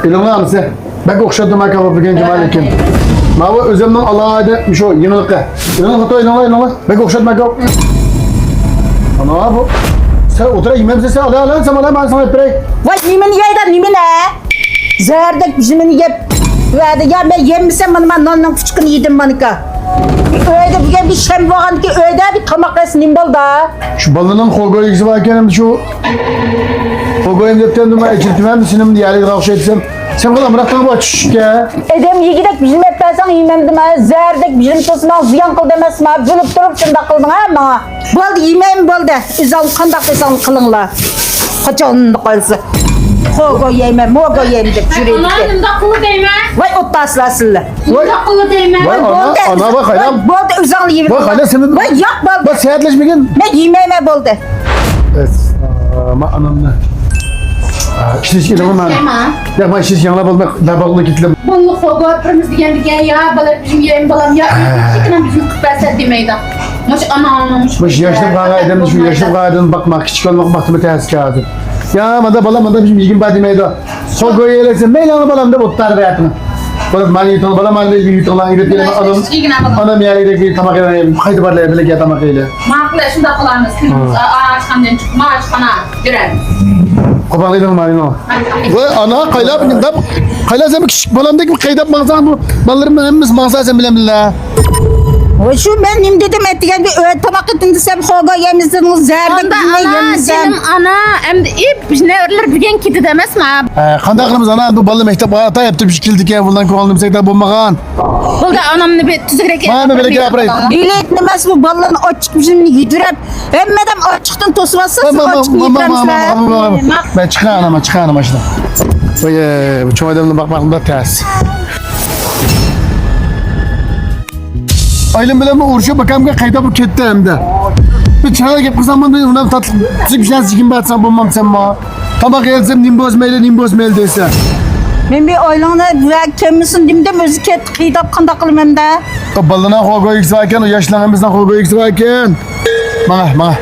İlonlar mısın? Ben okşadım akabı bugün cumalikim. Mava özümden Allah'a ait şu yenilikle. İlonlar. Ben okşadım akabı. Ana bu. Sen otura yemem sen al sen bana ben sana yapayım. Vay nimen yaydan nimen zehrdek bizimini yep. Ve ya ben yemişsem ben nandan fıçkını yedim manika. Öyle bugün bir şem vardı ki öyle bir tamak resmin bol da. Şu balının kogoyu ikisi varken şu kogoyu yaptığım zaman içirtmem misin diye yani kavga etsem. Sen kadar bıraktın bu açık ya. Edem yigidek bizim hep ben yemem deme. Zehrdek bizim tosuna ziyan kıl demez mi? Bulup durup şunda kıldın ha bana. Boldu yemem boldu. Üzal kandak üzal kılınla. Kaçanını kalsı. Kogo yemem, mogo yemem de yüreğimde. Anam da kılı değme. Vay o taslasılı. Da kılı değme. Vay ana bak hayran. Boldu üzal yemem. Bak hala senin. Vay yak boldu. Bak seyahatleşmeyin. Ne yememe boldu. Evet. Ama anam ne? İşte ilomum ben. Ya ben işte yanına bulmak, ben balığı gittim. Bunu kogu öpürümüz diyen ya, balık bizim yerim balam ya. Çıkına bizim kıpırsa demeydi. Maş ana anlamış. Baş yaşlı kahve edem, şu yaşlı kahveden bakmak, küçük olmak baktığımı ters kağıdı. Ya mada bizim ilgim badi meyda. Kogoyu eylesen, meylanı balam da botlar hayatını. Balık mani yutan, balam mani bir yutan, gidelim anam yerine tamak eyleyim. Haydi barlaya bile gel tamak eyle. Makle şunda kılarınız. Ağaçkandan çıkma, ağaçkana görelim. Kopaklıydım mani no. Ve ana kayla sen küçük balamdaki bir kaydap mağazan bu. Ballarım hemiz mağazan sen bilemler. Vay şu ben nim dedim ettigen bir öğret tabak ettin desem kogo yemişsin zehrdek bizimle yemişsin. Ana hem de biz ne örler bilgen kiti demez mi? Kandaklarımız ana bu balı mektep hata yaptı bir şekilde ki bundan kullandım sekte bombagan. Burada anamını bir tüzürek Bana böyle yapayım. Öyle etmez bu balların açık bizimle yedirep. Emmedem açıktan tosmazsın açık yediremezler. Ben çıkan anama işte. Bu çoğu adamın bakmakında ters. Aylım bile mi uğraşıyor bakalım ki kayda bu kette hem de. Bir çayla gep kızamam ben ondan tatlı bir şey sikim batsam bulmam sen ma. Tabak yelsem nimboz meyle dese. Ben bir oylağına bırak kemisin dimde müziket kıydap kandak kılım hem de. O balına kogo x varken o yaşlanımızdan kogo x varken. Bana.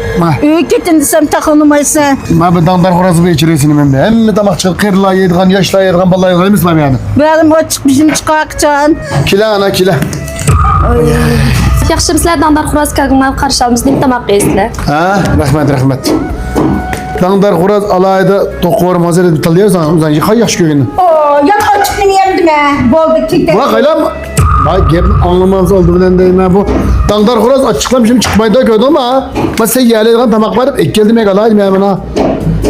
Öyle ketin desem takılmaysa. Ma bir dandar horası bir içerisini ben de. Hem tamak çık kırla yediğin yaşla yediğin balayı yediğin mislam yani. Benim açık bizim çıkakcan. Kila. Yaxshi bizlar Dandar Xo'roz kagman qarshi olamiz deb tamoq yeysizlar. Ha, rahmat. Dandar Xo'roz alayda to'qorim hozir deb tanlaysan, o'zing hay yaxshi ko'rgin. Oo, yan açık yemdim ha. Boldu kekte. Bak haylam. Bak gap anlamaz oldu bilen deyim bu. Dandar Xo'roz açıklamışım çıkmaydı gördün mü ha? Ben sen yerlerden tamak varıp ekkeldim alayım ya bana.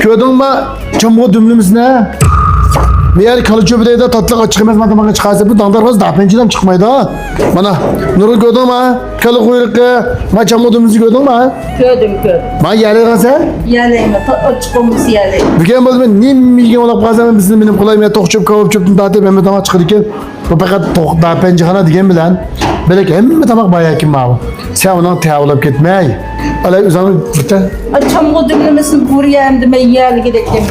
Gördün mü? Çamur dümlümüz ne? Meğer kalıcı bir de tatlı açıkmaz matematik çıkarsa bu dandar Xo'roz daha pencereden çıkmaydı ha. Bana Nurul gördün mü? Kalı kuyruklu, maçam odumuzu gördün mü? Gördüm. Bana yerler sen? Yerleyim, açık olması yerleyim. Bir kere ben ne milyon olarak bazen benim kolayım ya tok çöp kavuk çöptüm dağıtıp hem tamak çıkarırken bu fakat tok daha pencerana diyen bilen belki hem tamak bayağı kim abi. Sen ondan teavulup gitmeyi. Öyle uzanıp gitti. Açam o dümlemesini buraya hem de ben yerli gidektim.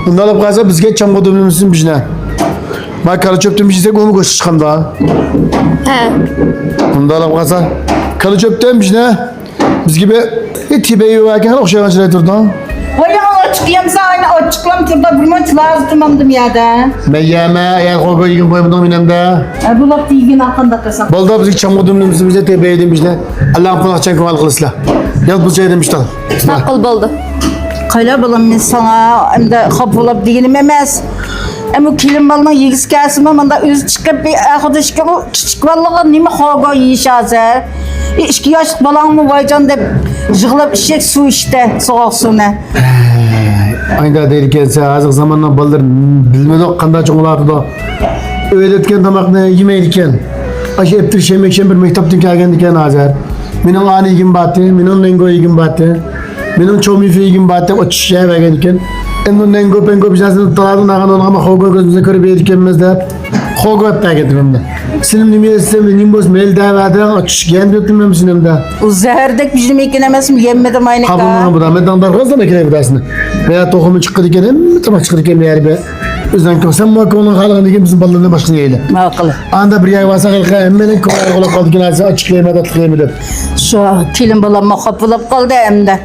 Bundan alıp kalsa biz geç çam kodumlusun bir ne? Bak kalı çöptüm bir şeyse onu koşu çıkan daha. He. Bundan alıp kalsa kalı çöptüm bir ne? Biz gibi tibeyi varken okşayan şeyler durdu. Hayır açıklayamsa aynı açıklam turda vurmak lazım tutmadım ya da. Ben yeme eğer koygu yiyip koymadım inemde. Bu laf değilgin hakkında kısam. Balda biz çam kodumlusun bize tibeyi demiş ne? Allah'ın pınah çen kumal kılısla. Yaz bu şey demişler. Ma'qul bo'ldi. Kayla balam men sana hem de hap olab degenim emas. Ama kilim balma yigis kasım ama da öz çıkıp bir arkadaşka bu küçük vallahi nime hoga yiyiş hazır. 2 yaş balamı vaycan dep jığlap işek su işte soğuk suyuna. Aynı derken azık zamanla baldır bilmedik kanda çoğuladı da. Öğretken tamak ne yemeydiken. Aşı heptir şemek bir mektepten gelgendiken hazır. Benim ani yigim battı, benim lengo yigim battı. Benim çoğumifi yigim battı, o çiçeğe vergendiken. En lengo pengo bir şeysin taladın ağan ama hoga gözümüze körü bir yedikemez de. Hoga hep paketim hem de. Senin nimeye sistemde nimboz mail davada o çiçeğe döktüm hem senin de. O zehrdek bizim ekinemez mi yemedim aynı ka. Kabuluna bu da. Ben dandar fazla mı ekine burasını? Veya tohumu çıkırken hem tamak çıkırken bir yer be. Özden sen muhakkak halığını gibi bizim ballarına başını eyle. Maqıl. Anda bir ay varsa halka hemen kolay kolay kaldı ki nazı açıklayamadı atlayamadı. Şu kelin balam kapılıb qaldı əmdə.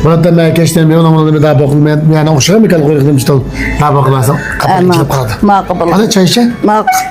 Bana da merkezden bir ona bir daha bakılmayan yani o şeye mi kalk koyuyorum işte daha bakılarsam kapıyı Ama kilip kaldı. maqıl. Hadi çay içe. Maqıl.